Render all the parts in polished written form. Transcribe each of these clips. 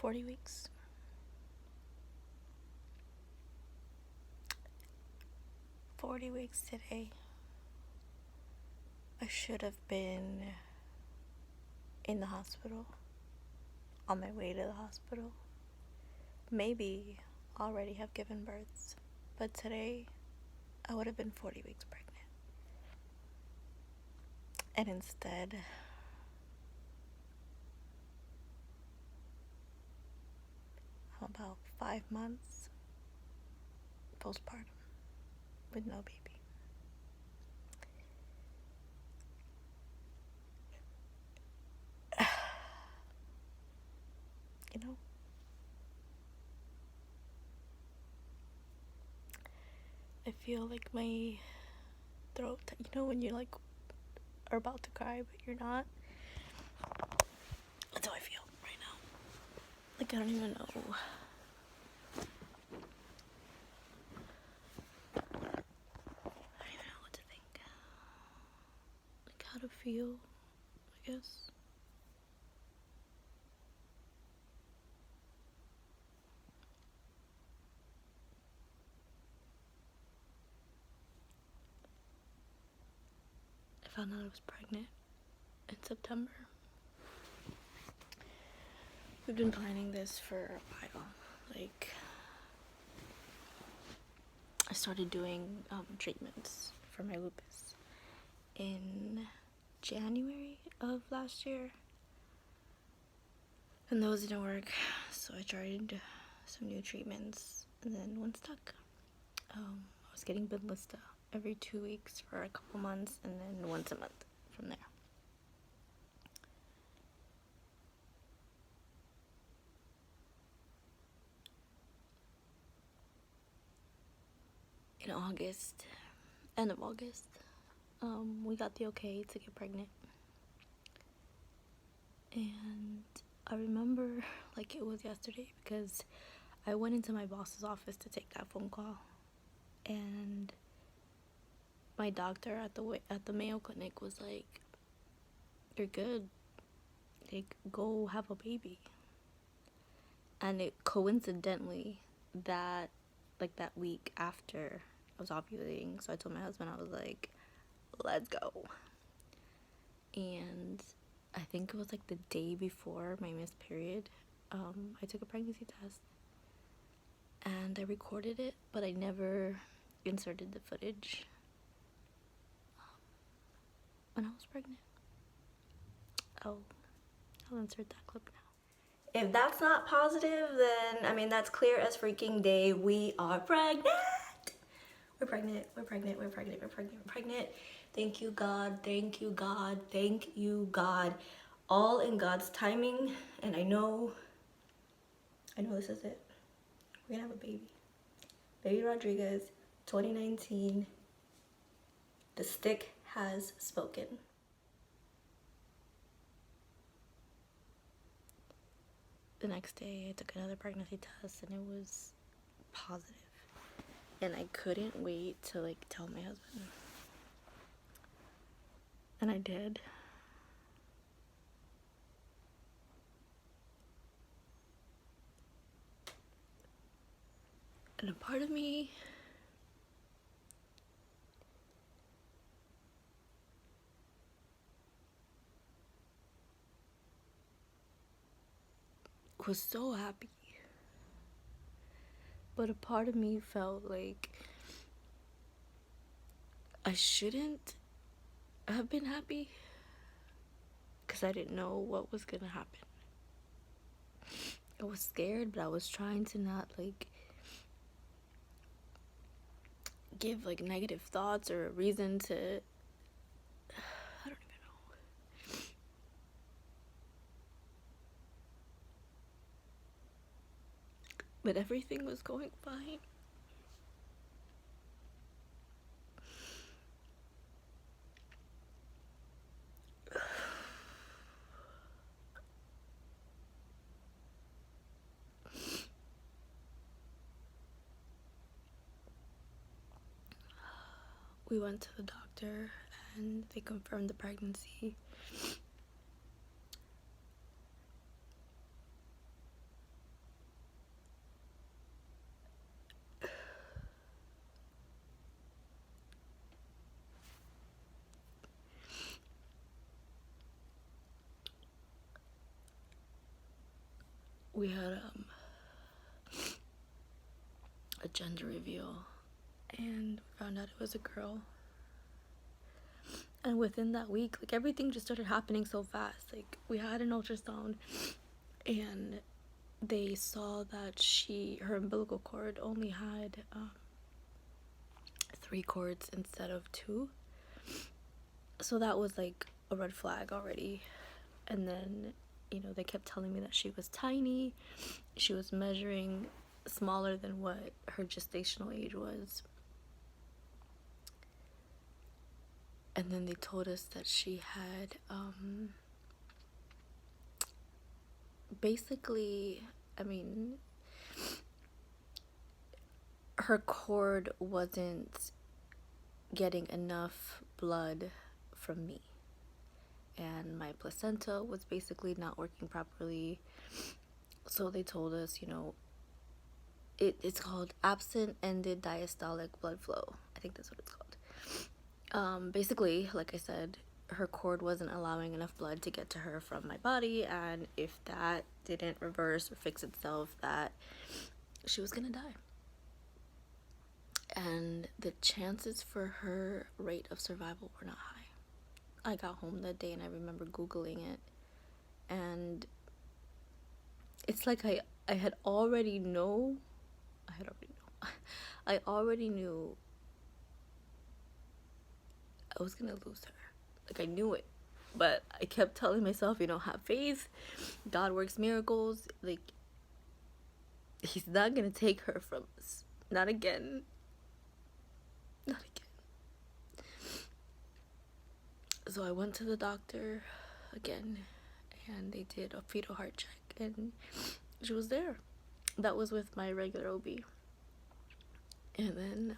40 weeks. 40 weeks today. I should have been in the hospital, on my way to the hospital. Maybe already have given birth, but today I would have been 40 weeks pregnant. And instead, I'm about 5 months postpartum with no baby. You know, I feel like my throat, you know, when you like are about to cry but you're not. That's how I feel right now. Like I don't even know. I don't even know what to think. Like how to feel, I guess. I found out I was pregnant in September. We've been planning this for a while. Like, I started doing treatments for my lupus in January of last year, and those didn't work, so I tried some new treatments, and then one stuck. I was getting Benlysta every 2 weeks for a couple months, and then once a month from there. In August, end of August, we got the okay to get pregnant. And I remember like it was yesterday because I went into my boss's office to take that phone call, and my doctor at the Mayo Clinic was like, "You're good. Like, go have a baby." And it coincidentally that week after I was ovulating, so I told my husband, I was like, "Let's go." And I think it was like the day before my missed period, I took a pregnancy test and I recorded it, but I never inserted the footage when I was pregnant. I'll insert that clip now. If that's not positive, then I mean that's clear as freaking day. We are pregnant. We're pregnant. We're pregnant. We're pregnant. We're pregnant. We're pregnant. Thank you, God. Thank you, God. Thank you, God. All in God's timing, and I know this is it. We're gonna have a baby. Baby Rodriguez, 2019. The stick has spoken. The next day, I took another pregnancy test, and it was positive. And I couldn't wait to like tell my husband. And I did. And a part of me was so happy. But a part of me felt like I shouldn't have been happy because I didn't know what was gonna happen. I was scared, but I was trying to not like give like negative thoughts or a reason to, I don't even know. But everything was going fine. We went to the doctor and they confirmed the pregnancy. we had a gender reveal, and we found out it was a girl. And within that week, like, everything just started happening so fast. Like, we had an ultrasound, and they saw that her umbilical cord only had 3 cords instead of 2. So that was like a red flag already. And then, they kept telling me that she was tiny. She was measuring smaller than what her gestational age was. And then they told us that she had basically, her cord wasn't getting enough blood from me, and my placenta was basically not working properly. So they told us, it's called absent-ended diastolic blood flow. I think that's what it's called. Basically, like I said, her cord wasn't allowing enough blood to get to her from my body, and if that didn't reverse or fix itself, that she was gonna die. And the chances for her rate of survival were not high. I got home that day and I remember Googling it, and it's like I already knew I was gonna lose her. Like, I knew it, but I kept telling myself, have faith. God works miracles. Like, he's not gonna take her from us. Not again. Not again. So I went to the doctor again, and they did a fetal heart check, and she was there. That was with my regular OB. And then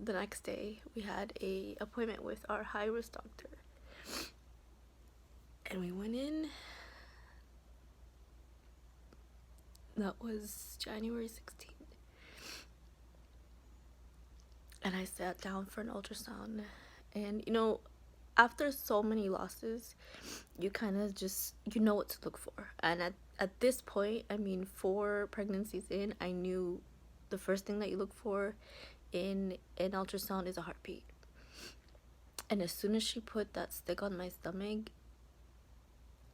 the next day we had a appointment with our high-risk doctor, and we went in. That was January 16th, and I sat down for an ultrasound. And after so many losses, you kind of just what to look for. And at this point, 4 pregnancies in, I knew the first thing that you look for in an ultrasound is a heartbeat. And as soon as she put that stick on my stomach,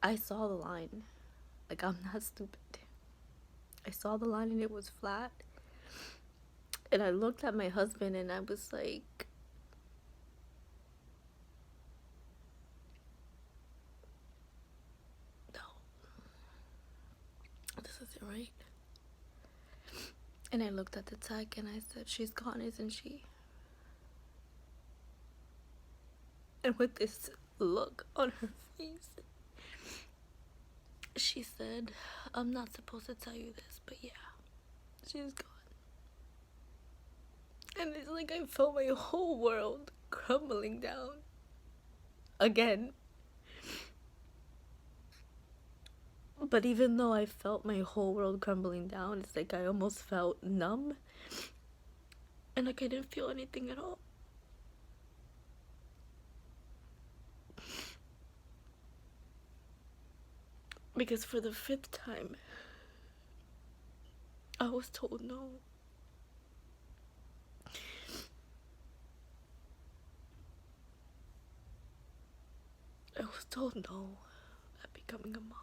I saw the line. Like, I'm not stupid. I saw the line and it was flat. And I looked at my husband and I was like, no, this isn't right. And I looked at the tech and I said, she's gone, isn't she? And with this look on her face, she said, I'm not supposed to tell you this, but yeah, she's gone. And it's like I felt my whole world crumbling down again. But even though I felt my whole world crumbling down, it's like I almost felt numb. And like I didn't feel anything at all. Because for the 5th time, I was told no. I was told no at becoming a mom.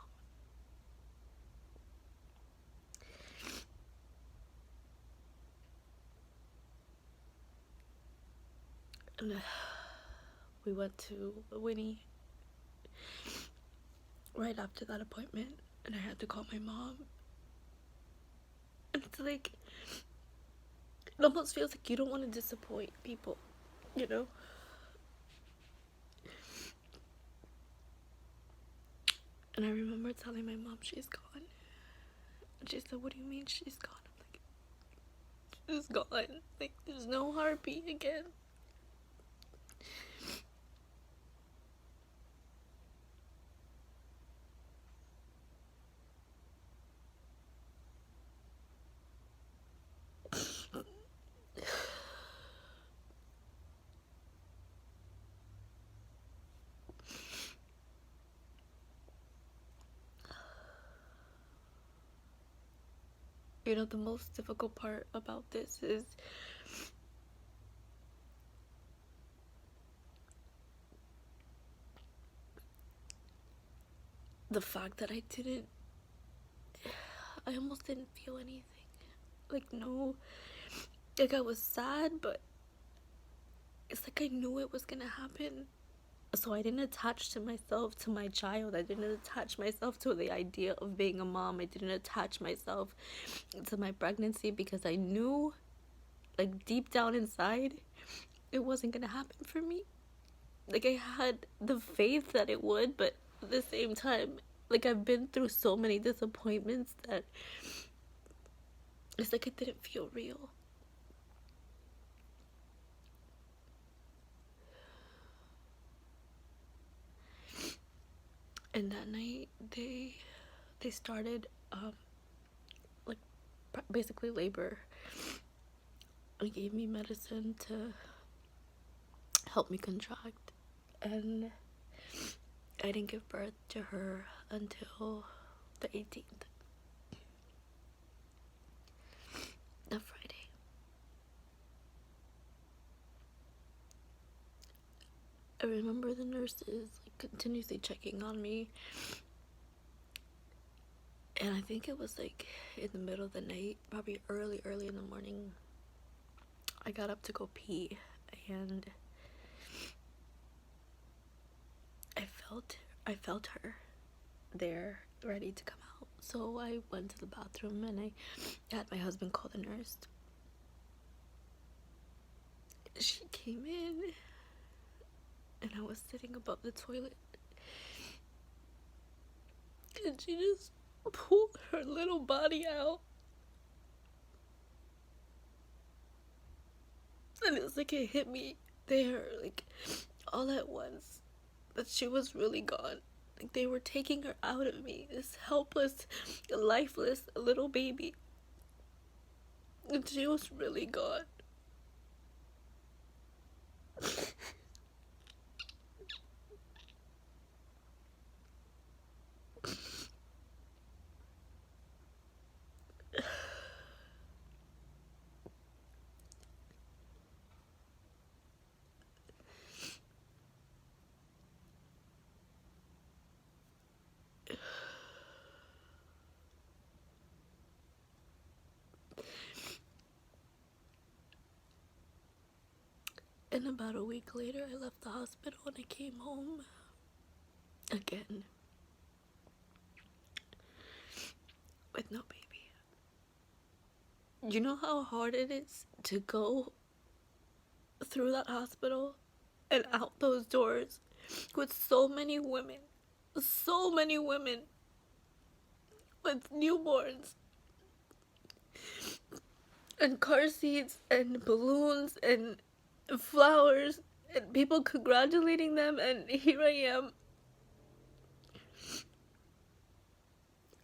And we went to Winnie right after that appointment, and I had to call my mom. And it's like, it almost feels like you don't want to disappoint people, And I remember telling my mom she's gone. And she said, what do you mean she's gone? I'm like, she's gone. Like, there's no heartbeat again. You know, the most difficult part about this is the fact that I almost didn't feel anything. Like, no, like I was sad, but it's like I knew it was gonna happen. So I didn't attach to myself to my child. I didn't attach myself to the idea of being a mom. I didn't attach myself to my pregnancy because I knew, like, deep down inside, it wasn't gonna happen for me. Like, I had the faith that it would, but at the same time, like, I've been through so many disappointments that it's like it didn't feel real. And that night, they started, like, basically labor. They gave me medicine to help me contract. And I didn't give birth to her until the 18th. That Friday. I remember the nurses, like, continuously checking on me. And I think it was, like, in the middle of the night, probably early in the morning, I got up to go pee, and I felt her there, ready to come out. So I went to the bathroom and I had my husband call the nurse. She came in and I was sitting above the toilet, and she just pulled her little body out. And it's like it hit me there, like, all at once, that she was really gone. Like, they were taking her out of me, this helpless, lifeless little baby. And she was really gone. And about a week later, I left the hospital and I came home again with no baby. You know how hard it is to go through that hospital and out those doors with so many women with newborns and car seats and balloons and flowers and people congratulating them, and here I am,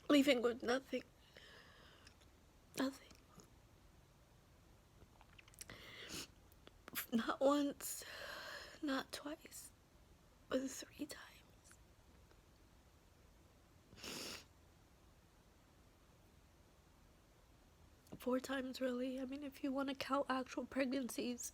leaving with nothing. Not once, not twice, but 3 times. 4 times, really. I mean, if you want to count actual pregnancies.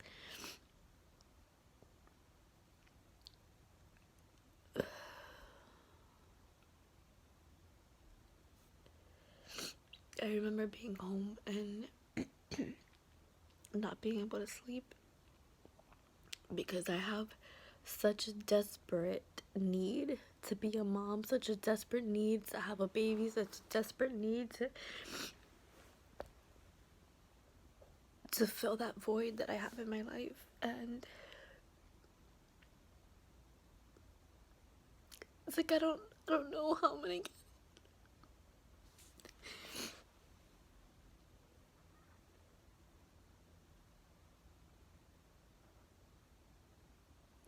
I remember being home and not being able to sleep because I have such a desperate need to be a mom, such a desperate need to have a baby, such a desperate need to fill that void that I have in my life. And it's like I don't know how I'm gonna get.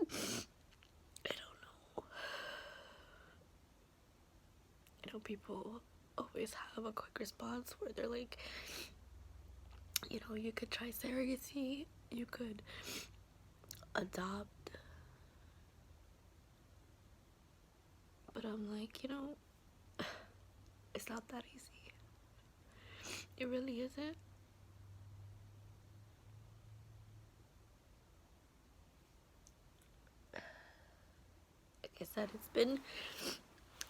I don't know. You know, people always have a quick response where they're like, you know, you could try surrogacy, you could adopt. But I'm like, you know, it's not that easy. It really isn't. Like I said, it's been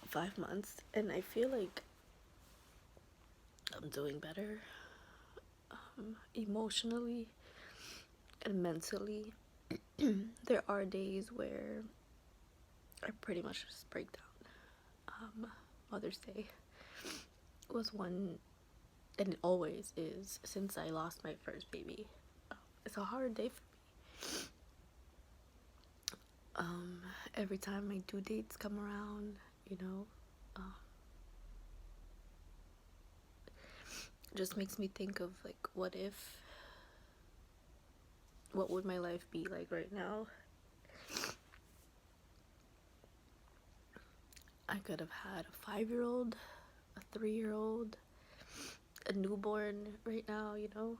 5 months, and I feel like I'm doing better, emotionally and mentally. There are days where I pretty much just break down. Mother's Day was one, and it always is since I lost my first baby. It's a hard day for me. Every time my due dates come around, you know, it just makes me think of like, what would my life be like right now? I could have had a 5-year-old, a 3-year-old, a newborn right now, you know?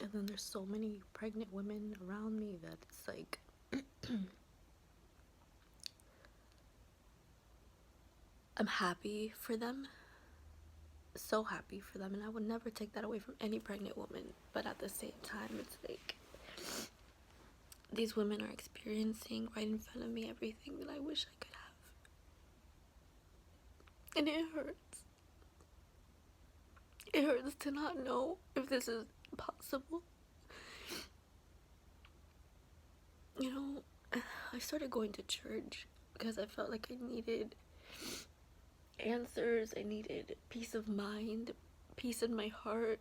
And then there's so many pregnant women around me that it's like, I'm happy for them. So happy for them. And I would never take that away from any pregnant woman. But at the same time, it's like, these women are experiencing right in front of me everything that I wish I could have. And it hurts. It hurts to not know if this is possible. You know, I started going to church because I felt like I needed answers. I needed peace of mind, peace in my heart.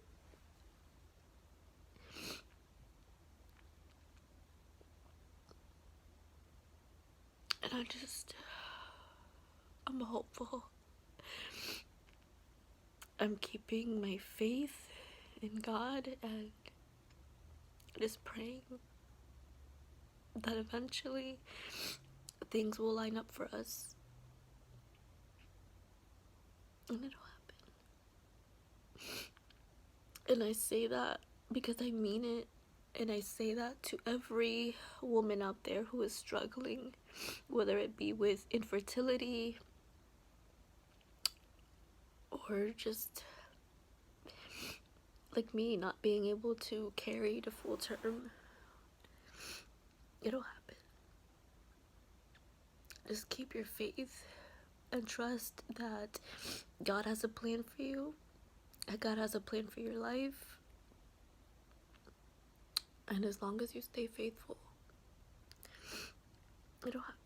And I'm hopeful. I'm keeping my faith in God and just praying that eventually things will line up for us. And it'll happen. And I say that because I mean it. And I say that to every woman out there who is struggling, whether it be with infertility or just like me, not being able to carry to full term. It'll happen. Just keep your faith and trust that God has a plan for you, that God has a plan for your life. And as long as you stay faithful, it'll happen.